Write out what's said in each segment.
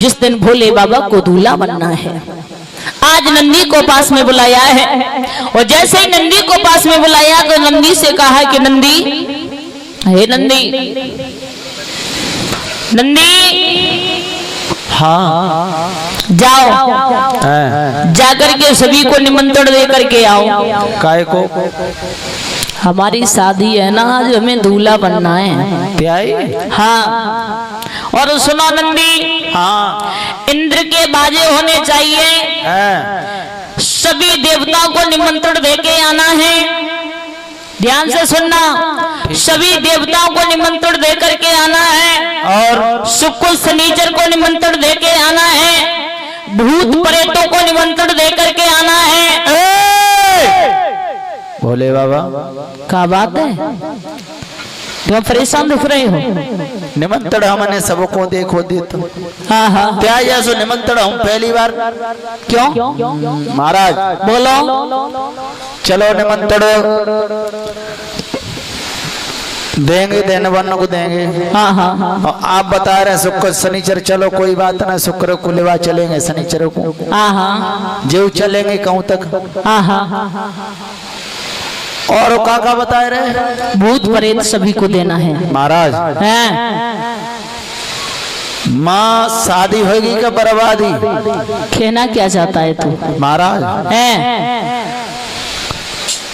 जिस दिन भोले बाबा को दूल्हा बनना है। आज नंदी को पास में बुलाया है और जैसे ही नंदी को पास में बुलाया तो नंदी से कहा कि नंदी, हे नंदी, नंदी, हाँ जाओ, जाकर के सभी को निमंत्रण दे करके आओ। काय को? हमारी शादी है ना, आज हमें दूल्हा बनना है। प्याई? हाँ। और सुनो नंदी, हाँ, इंद्र के बाजे होने चाहिए, सभी देवताओं को निमंत्रण दे के आना है। ध्यान से सुनना, सभी देवताओं को निमंत्रण दे करके आना है और शुक्र शनिचर को निमंत्रण दे के आना है, भूत प्रेतों को निमंत्रण दे करके आना है। भोले बाबा क्या बात है, तुम परेशान दिख रहे हो? निमंत्रण हमने सबको देखो देता। हाँ हाँ, क्या जैसो निमंत्रण हम पहली बार? क्यों महाराज? बोलो। चलो निमंत्रण देंगे, देने वालों को देंगे। हाँ हाँ हाँ, आप बता रहे शुक्र शनिचर, चलो कोई बात ना, शुक्र को लेवा चलेंगे, शनिचर को हाँ हाँ, जीव चलेंगे कहूँ तक। हाँ हाँ, और काका बताए रहे भूत प्रेत सभी को देना है महाराज। माँ शादी होगी क्या बर्बादी? कहना क्या चाहता है तू महाराज?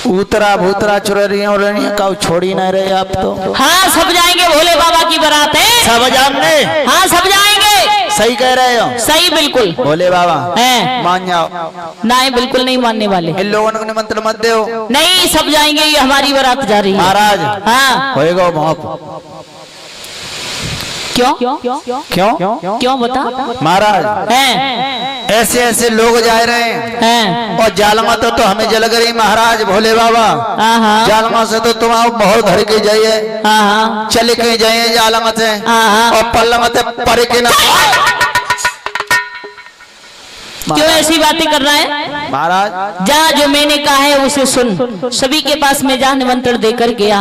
उतरा भूतरा चुररियां और काऊ छोड़ी नहीं रहे आप तो। हाँ, सब जाएंगे, भोले बाबा की बारात है, सब जाएंगे। हाँ सब जाएंगे। सही कह रहे हो? सही बिल्कुल। भोले बाबा मान जाओ। नहीं, बिल्कुल नहीं मानने वाले। इन लोगों को निमंत्रण मत दो। नहीं, सब जाएंगे, ये हमारी बारात जा रही है महाराज। हाँ, होएगा मोह। क्यों क्यों क्यों बता महाराज? ऐसे ऐसे लोग जा रहे हैं और जालमा तो हमें जल गई महाराज। भोले बाबा जालमा से तो तुम आओ बहुत घर के जाइए, चले के जाइए जालमा से और पल्लम से पर के ना। क्यों ऐसी बातें कर रहा है महाराज? जा, जो मैंने कहा है उसे सुन, सभी के पास में जा, निमंत्रण देकर गया।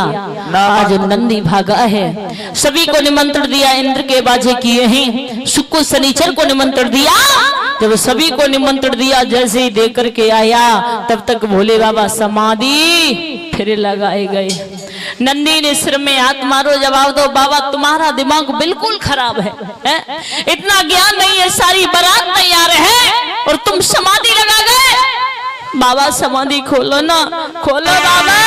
आज नंदी भागा है, सभी को निमंत्रण दिया, इंद्र के बाजे किए हैं, शुक्र शनिचर को निमंत्रण दिया। जब सभी को निमंत्रण दिया, जैसे ही दे करके आया, तब तक भोले बाबा समाधि फिर लगाए गए। नंदी ने सिर में हाथ मारो, जवाब दो बाबा, तुम्हारा दिमाग बिल्कुल खराब है, इतना ज्ञान नहीं है, सारी बारात तैयार है और तुम समाधि लगा गए। बाबा समाधि खोलो ना, खोलो बाबा।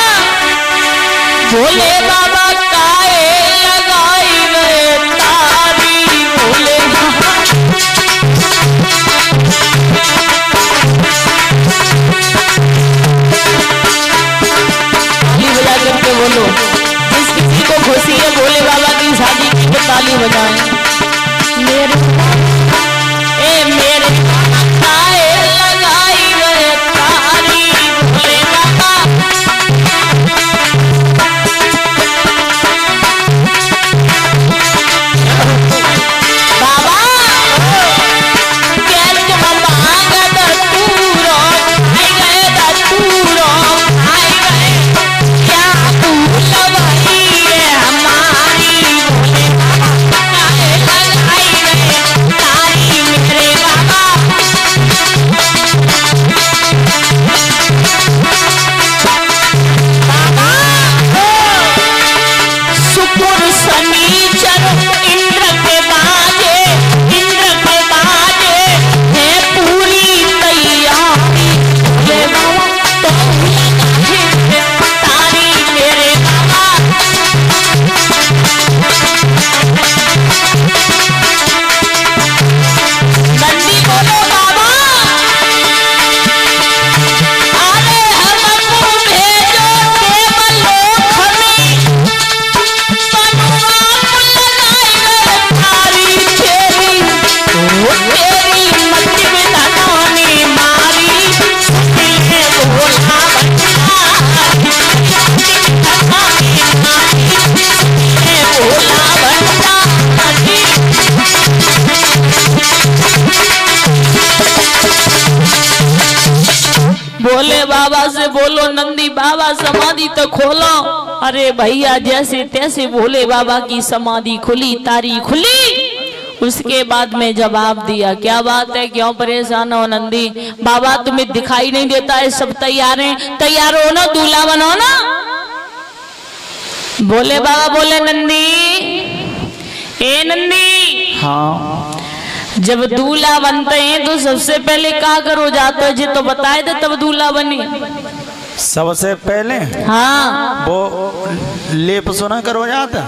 भोले बाबा काहे लगाई गए तारी, भोले बाबा। ताली बजा करके बोलो, जिस किसी को खुशी है भोले बाबा की शादी की तो ताली बजाएं। मेरे लगाई गए तारी, भोले बाबा। बाबा कैच मांग दस्तूरो, आई गए दस्तूरो, आई गए क्या भूल भाई है हमारी, भोले बाबा लगाई गए तारी मेरे बाबा। शुक्र शनिचर इंद्र के बाजे, इंद्र के बाजे है पूरी तैयारी, ये बाबा तो तारी मेरे बाबा। नंदी बोलो बाबा, अरे हमको भेजो केवल लोक में, तारी तेरी मत बिधानी मारी, भोला भोले बाबा से बोलो, नंदी बाबा समाधि तो खोलो। अरे भैया, जैसे तैसे भोले बाबा की समाधि खुली, तारी खुली उसके बाद में जवाब दिया, क्या बात है, क्यों परेशान हो नंदी बाबा, तुम्हें दिखाई नहीं देता है, सब तैयार हैं, तैयार हो ना, दूल्हा बनो ना। बोले बाबा, बोले नंदी, ए नंदी, हाँ, जब दूल्हा बनते हैं तो सबसे पहले क्या करो जाते है, जी तो बताए थे तब दूल्हा बने। सबसे पहले हाँ, वो लेप सुना करो जाता,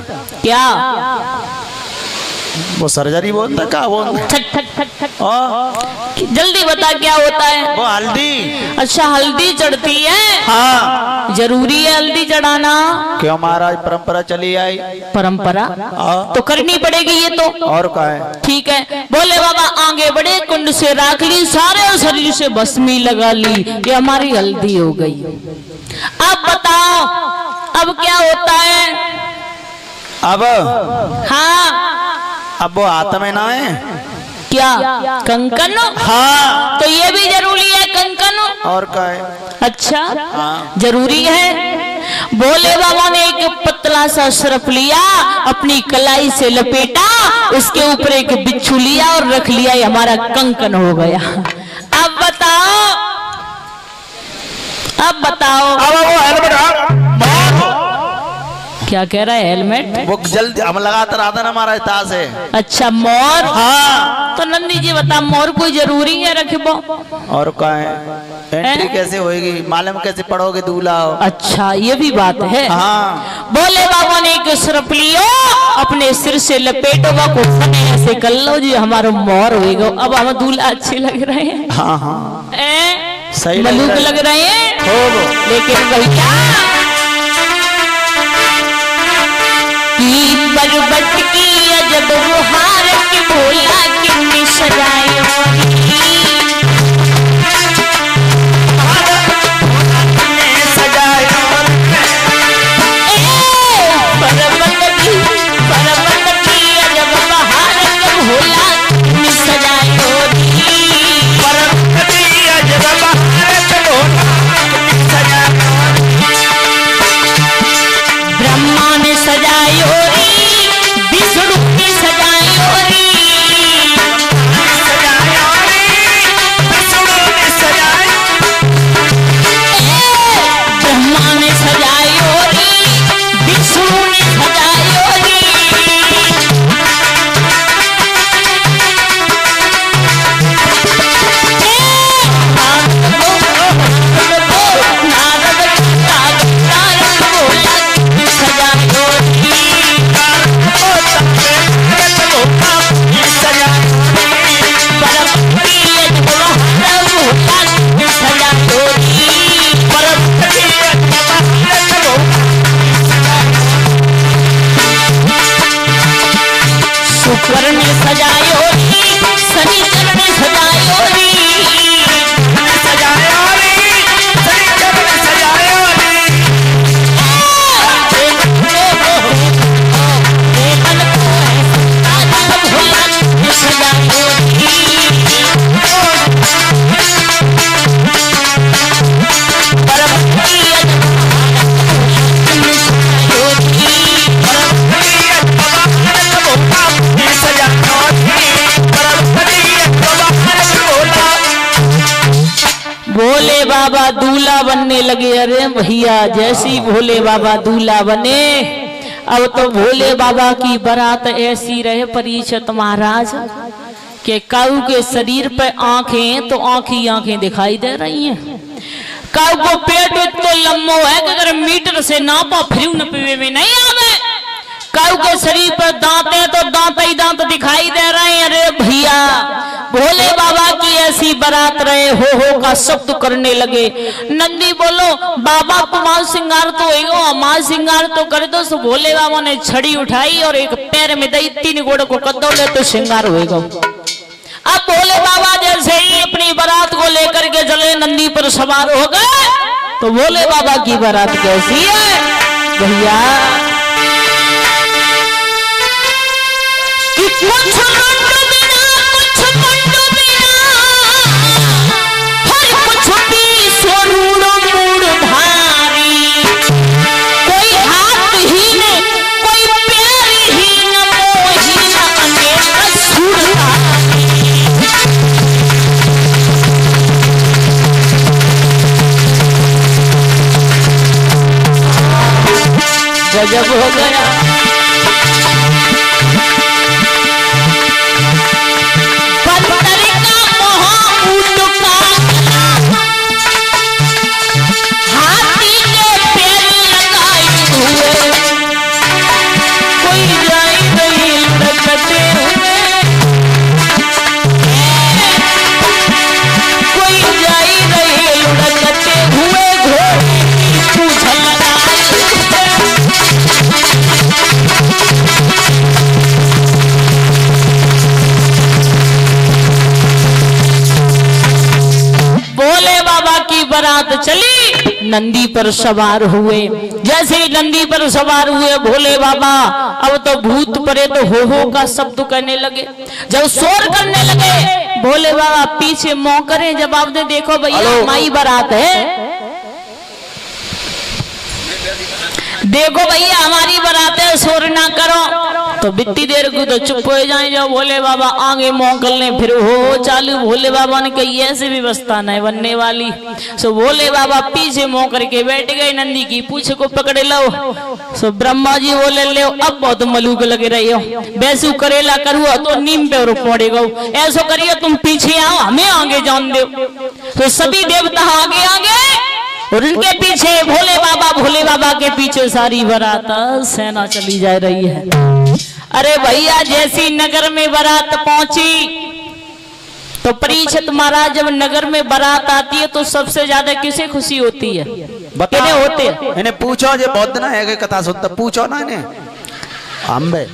क्या वो सर्जरी बोलता, क्या बोलता, ठट ठट ठट ठट, जल्दी बता क्या होता है। वो हल्दी। अच्छा, हल्दी चढ़ती है। हाँ, जरूरी है हल्दी चढ़ाना। क्यों महाराज, परंपरा चली आई, परंपरा तो करनी पड़ेगी ये तो, और क्या है। ठीक है। बोले बाबा, आगे बड़े, कुंड से राख ली, सारे शरीर से भस्मी लगा ली, ये हमारी हल्दी हो गई। अब बताओ अब क्या होता है। अब हाँ, अब वो हाथ में ना है, क्या कंकन। हाँ, तो ये भी जरूरी है कंकन, और क्या है। अच्छा, हाँ, जरूरी है। भोले बाबा ने एक पतला सा सर्प लिया, अपनी कलाई से लपेटा, उसके ऊपर एक बिच्छू लिया और रख लिया, ये हमारा कंकन हो गया। अब बताओ, अब बताओ, अब वो हेलमेट क्या कह रहा है हेलमेट, वो जल्दी हम लगाते रहता ना हमारा ताश है। अच्छा, मोर। हाँ, तो नंदी जी बता, मोर कोई जरूरी है रखबो, और क्या है, एंट्री कैसे होएगी, मालूम कैसे पढ़ोगे दूल्हा। अच्छा, ये भी बात है। हाँ, भोले बाबा ने एक सर्प लियो, अपने सिर से लपेटो, को ऐसे कर लो जी, हमारा मोर होएगा। अब हम दूल्हा अच्छे लग रहे हैं। हाँ, हाँ, सही मलूक लग रहे हैं, लेकिन भैया बरबट की अजब बुहार की भोला कितनी सजाए बाबा दूल्हा बनने लगे। अरे भैया, जैसी भोले बाबा दूल्हा बने, अब तो भोले बाबा की बारात ऐसी रहे परीक्षित महाराज के काऊ के शरीर पे आंखें तो आंखी आंखें दिखाई दे रही हैं। काऊ को पेट तो लंबो है कि अगर मीटर से नापा फिर नपे में नहीं आवे। काऊ के शरीर पर दांत है तो दांत ही दांत दिखाई दे रहे हैं। अरे भैया, भोले बाबा की ऐसी बारात रहे, हो का शब्द करने लगे। नंदी बोलो, बाबा तुम्हारा श्रृंगार तो होगा, हमारा श्रृंगार तो कर दो। सो भोले बाबा ने छड़ी उठाई और एक पैर में दई, 3 घोड़े को कद्दो ले तो श्रृंगार होगा। अब भोले बाबा जैसे ही अपनी बारात को लेकर के चले, नंदी पर सवार हो गए। तो भोले बाबा की बारात कैसी है भैया, गजब हो गया। बंदर का मोह ऊंट का, हाथी के पैर लगाए हुए, कोई जाए नहीं लड़कते हुए, कोई जाए नहीं लड़कते हुए, घोड़े की पूंछ लगाए भोले बाबा की बारात चली, नंदी पर सवार हुए। जैसे ही नंदी पर सवार हुए भोले बाबा, अब तो भूत प्रेत हो का शब्द कहने लगे। जब शोर करने लगे भोले बाबा पीछे मुंह करे, जवाब दे, देखो भैया माई बारात है, देखो भैया हमारी बारात है, शोर ना करो। तो बित्ती देर को तो चुप हो जाए। जब भोले बाबा आगे मोकलने फिर हो चालू, भोले बाबा ने कही ऐसी व्यवस्था नहीं बनने वाली। सो भोले बाबा पीछे मुंह करके बैठ गए, नंदी की पूछ को पकड़े लो। सो ब्रह्मा जी बोले ले अब बहुत मलूक लगे रही हो, वैसू करेला करूँ तो नीम पे पड़ेगा, ऐसा करिए तुम पीछे आओ हमें आगे जान दो। तो सभी देवता आगे आगे और उनके पीछे भोले बाबा के पीछे सारी बारात सेना चली जा रही है। अरे भैया जैसी नगर में बारात पहुंची तो परीक्षित महाराज जब नगर में बारात आती है तो सबसे ज्यादा किसे खुशी होती है? किन्हें होते हैं? इन्हें पूछो, जो बहुत ना है कथा सुनता, पूछो ना इन्हें। अम्बे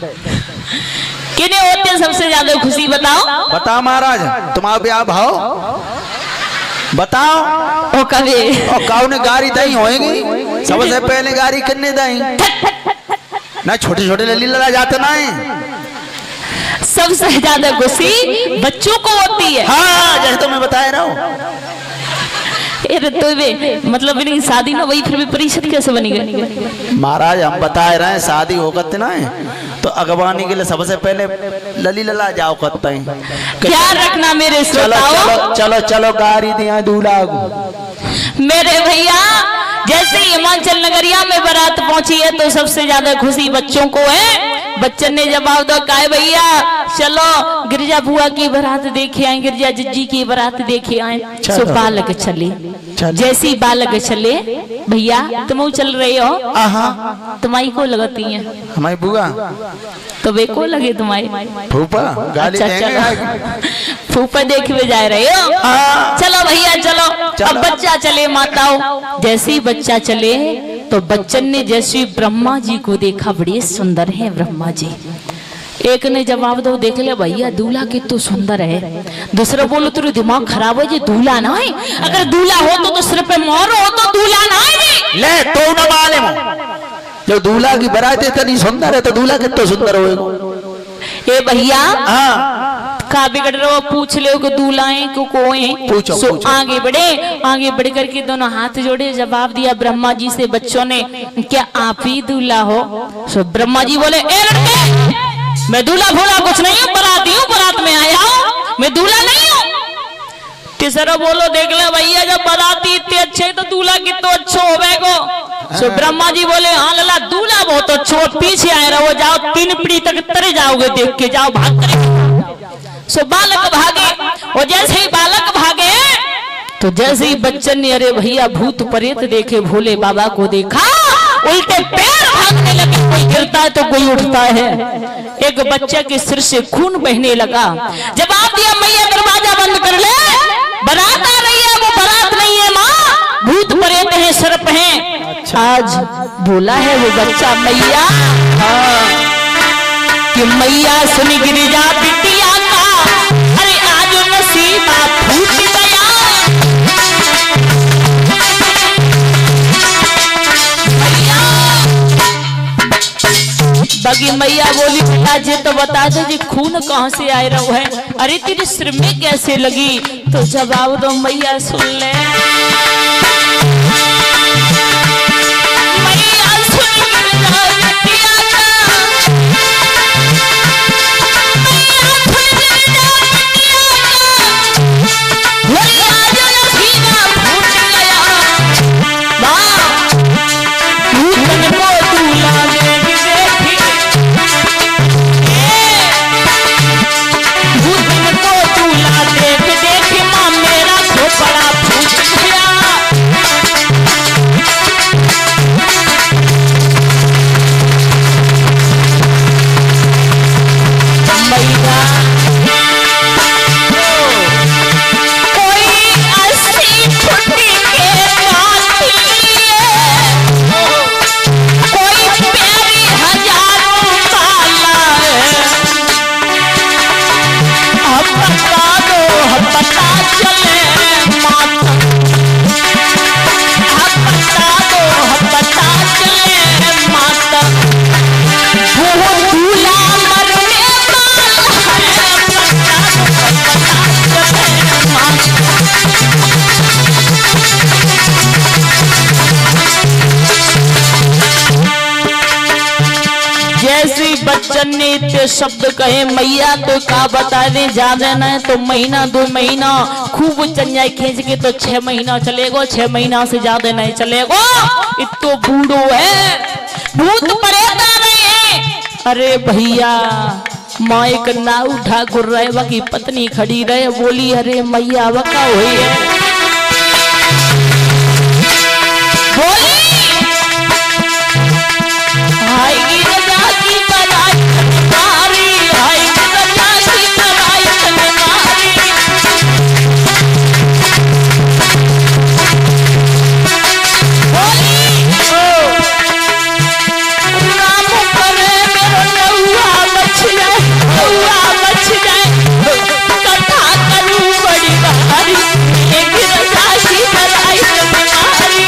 किन्हें होते हैं सबसे ज्यादा खुशी? बताओ बताओ महाराज, तुम्हारा ब्याह भाव बताओ। ओ कभी और काऊ ने गाड़ी दई होएगी, सबसे पहले गाड़ी किन्ने दई ना, छोटे छोटे लली लड़ा जाते ना है। सबसे ज्यादा खुशी बच्चों को होती है। हाँ जैसे तो मैं बता रहा हूँ। तो मतलब इनकी शादी ना, वही फिर भी परिषद कैसे बनी गई? महाराज हम बता रहे हैं, शादी हो करते ना है तो अगवानी के लिए सबसे पहले लली लला जाओ करते हैं। क्या रखना मेरे श्रोताओं? चलो चलो चलो गाड़ी दिया दूल्हा मेरे भैया। जैसे हिमाचल नगरिया में बारात पहुंची है तो सबसे ज्यादा खुशी बच्चों को है। बच्चन ने जवाब दो, काहे भैया चलो गिरजा बुआ की बारात देखे आए, गिरजा जिज्जी की बारात देखे आए। सो बालक चले, जैसी बालक चले भैया तुम चल रहे हो, तुम्हारी को लगती है? हमारी बुआ। तो वे को लगे तुम्हारी? फूफा गाली देंगे। फूफा देख में जा रहे हो? चलो भैया चलो। अब बच्चा चले माताओं। जैसे बच्चा चले तो बच्चन ने जैसे ब्रह्मा जी को देखा, बड़े सुंदर हैं ब्रह्मा जी। एक ने जवाब दो, देख ले भैया दूल्हा कितना सुंदर है। दूसरा बोलो तेरे दिमाग खराब है जी, दूल्हा ना है। अगर दूल्हा हो तो सिर पे मोहर हो तो दूल्हा ना है जी। ले तो ना मालूम, जब दूल्हा की बारात इतनी सुंदर है तो दूल्हा कितना सुंदर होएगा? ए भैया का बिगड़ रहे हो, पूछ ले को दूल्हा है को कोई? पूछो, सो पूछो। आगे बढ़ करके दोनों हाथ जोड़े, जवाब दिया ब्रह्मा जी से बच्चों ने, क्या आप ही दूल्हा हो? सो ब्रह्मा जी बोले, ए लड़के मैं दूल्हा भूला कुछ नहीं हूँ, बराती हूँ, बारात में आया हूँ, मैं दूल्हा नहीं हूँ। तीसरा बोलो, देख ले भैया जब बाराती इतने अच्छे तो दूल्हा कितना अच्छा होगा। सो ब्रह्मा जी बोले, हाँ लला दूल्हा बहुत अच्छा, पीछे आए रहो, जाओ 3 पीढ़ी तक तरे जाओगे, देख के जाओ, भाग कर। सो बालक भागे, और जैसे ही बालक भागे तो जैसे ही बच्चन ने, अरे भैया भूत प्रेत देखे, भोले बाबा को देखा, उल्टे पैर भागने लगे। कोई गिरता है तो कोई उठता है। एक बच्चे के सिर से खून बहने लगा। जवाब दिया, मैया दरवाजा बंद कर ले, बारात आ रही है, वो बारात नहीं है माँ, भूत प्रेत है, सर्प है। आज बोला है वो बच्चा मैया कि मैया सुन गिरिजा बिटिया का, अरे आज नसीबा फूट गया। बाकी मैया बोली, बेटा जी तो बता दो जी खून कहाँ से आए रहो है? अरे तेरे सिर में कैसे लगी? तो जवाब दो मैया, सुन ले मैया, सुन गिरिजा बिटिया का, मैया बच्चन ने इतने शब्द कहे मैया तो का बता दे, ज्यादा न तो महीना 2 महीना खूब चंजाई खींच के तो 6 महीना चलेगो, 6 महीना से ज्यादा नहीं चलेगो, इतो बूढ़ो है, भूत परेता नहीं है। अरे भैया माँ एक नाव ठाकुर रहे बाकी पत्नी खड़ी रहे, बोली अरे मैया वका हुई है, बोली आएगी रजा की बधाई मारी, आएगी रजा की बधाई मारी, बोली राम करे मेरो नौआ बच जाए, नौआ बच जाए, कथा करूं बड़ी भारी, एक रजा की बधाई मारी।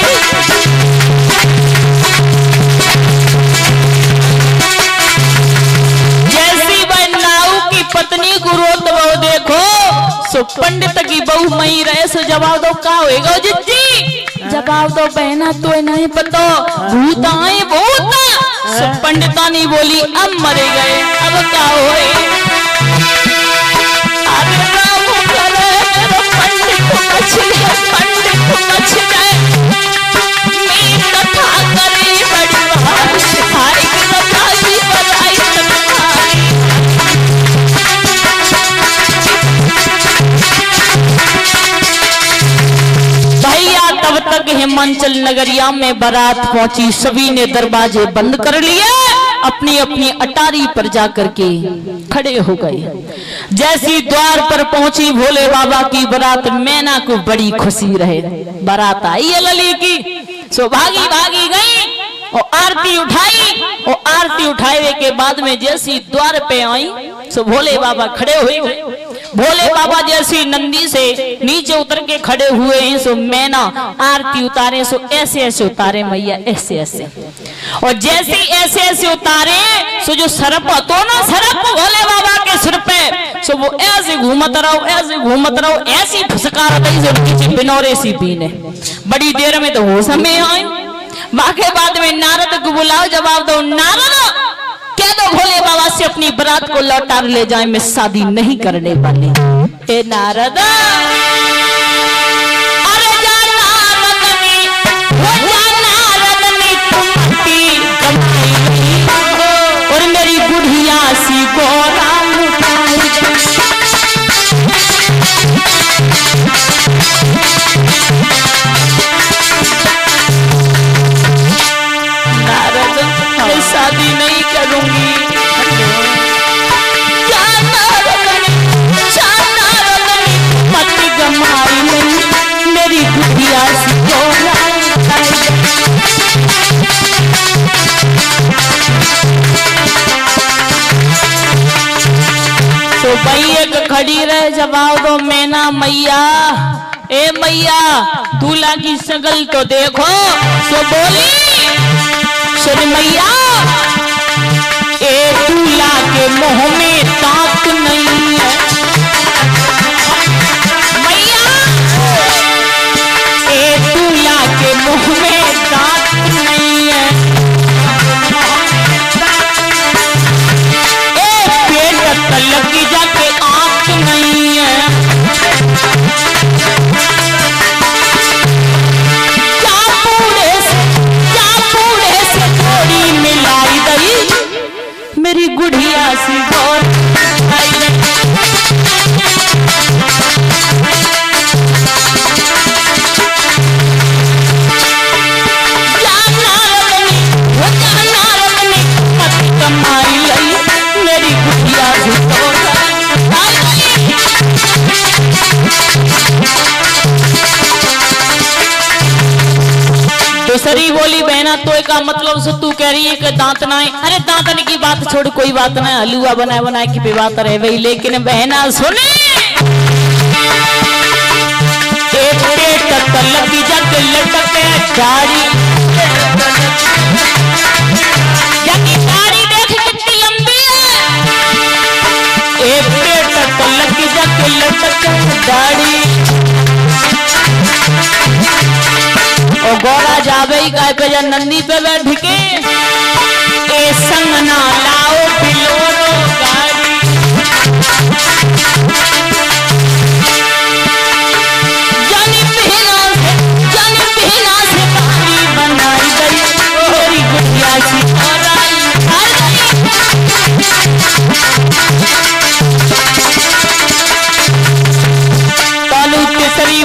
पत्नी गुरु तो देखो सो पंडित की बहू मई रहे, सो जवाब दो का होएगा जिज्जी, जवाब दो बहना तो नहीं पता भूत आए भूत, सो पंडिता नहीं बोली अब मरे गए अब का होए, अरे राम करे मेरा पंडित बच गए, पंडित बच गए, मैं कथा करी बड़ी भारी, हाय कथा की बधाई तुम्हारी। तब तक हिमाचल नगरिया में बारात पहुंची, सभी ने दरवाजे बंद कर लिए, अपनी अपनी अटारी पर जाकर के खड़े हो गए। जैसी द्वार पर पहुंची भोले बाबा की बारात, मैना को बड़ी खुशी रहे, बारात आई है लली की, सो भागी भागी गई और आरती उठाई, और आरती उठाए के बाद में जैसी द्वार पे आई सो भोले बाबा खड़े हुए, भोले बाबा जैसी नंदी से नीचे उतर के खड़े हुए हैं, सो मैना आरती उतारे, सो ऐसे ऐसे उतारे मैया ऐसे ऐसे, और जैसे ऐसे ऐसे उतारे सो जो सरप तो ना सरप भोले बाबा के सिर पे, सो वो ऐसे घूमत रहो, ऐसे घूमत रहो, ऐसी फुसकार रही जो नीचे बिनौरे सी पीने, बड़ी देर में तो हो समय आए, बाकी बाद में नारद को बुलाओ, जवाब दो नारद कह दो भोले बाबा से अपनी बारात को लौटा ले जाए, मैं शादी नहीं करने वाली। ए नारद अरे जा नारदनी, वो जा नारदनी तुम कमाई और मेरी बुढ़िया सी गोरा नारद मैं शादी नहीं करूंगी, मत गमाई मेरी गुड़िया सी तो भाई एक खड़ी रहे, जवाब दो मैना मैया, ए मैया दूल्हा की शक्ल तो देखो, सो बोली सुन मैया ए दूल्हा के मुंह में दांत नहीं है, मैया ए दूल्हा के मुंह में दांत नहीं है, ए पेट तलक जाके आंख नहीं है, मेरी गुड़िया सी गौर कमाई लई मेरी गुड़िया सी गौर दूसरी बोली बहना तो का मतलब से तू कह रही है कि दांत ना है, अरे दांतन की बात छोड़ कोई बात ना, हलुआ बनाए बनाए की बात रहे वही, लेकिन बहना सुने लगी जाके लटके दाढ़ी, दाढ़ी देख कितनी लंबी है, एक पेट तक लगी जाके लटके दाढ़ी, और गौरा जावे का पे नंदी पे बैठ के ए संग ना लाओ बिलोर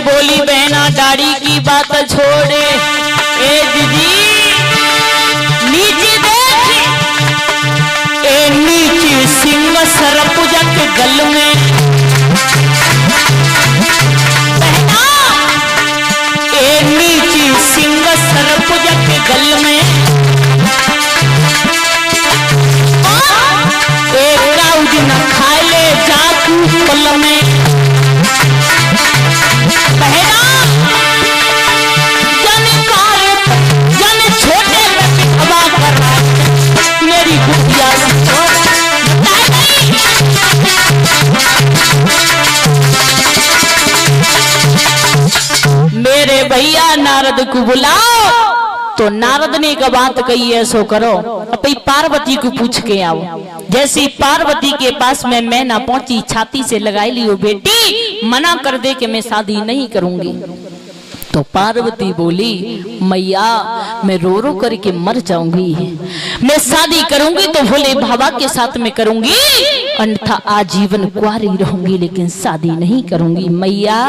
बोली बहना दाढ़ी की बात छोड़े, ए दीदी नीचे देख, ए नीचे सिंह सरपुजा के गल में, बहना ए नीचे सिंह सरपुजा के गल में, एक राउज न खा ले जाकू पल में, बहना जन छोटे हवा कर मेरी गुड़िया मेरे भैया नारद को बुलाओ। तो नारद ने एक बात कही है, सो करो अपनी पार्वती को पूछ के आओ। जैसी पार्वती के पास में मैं ना पहुंची, छाती से लगाई लियो बेटी मना कर दे कि मैं शादी नहीं करूंगी। तो पार्वती बोली मैया मैं रो रो करके मर जाऊंगी, मैं शादी करूंगी तो भोले बाबा के साथ में करूंगी, अन्यथा आजीवन कुंवारी रहूंगी लेकिन शादी नहीं करूंगी। मैया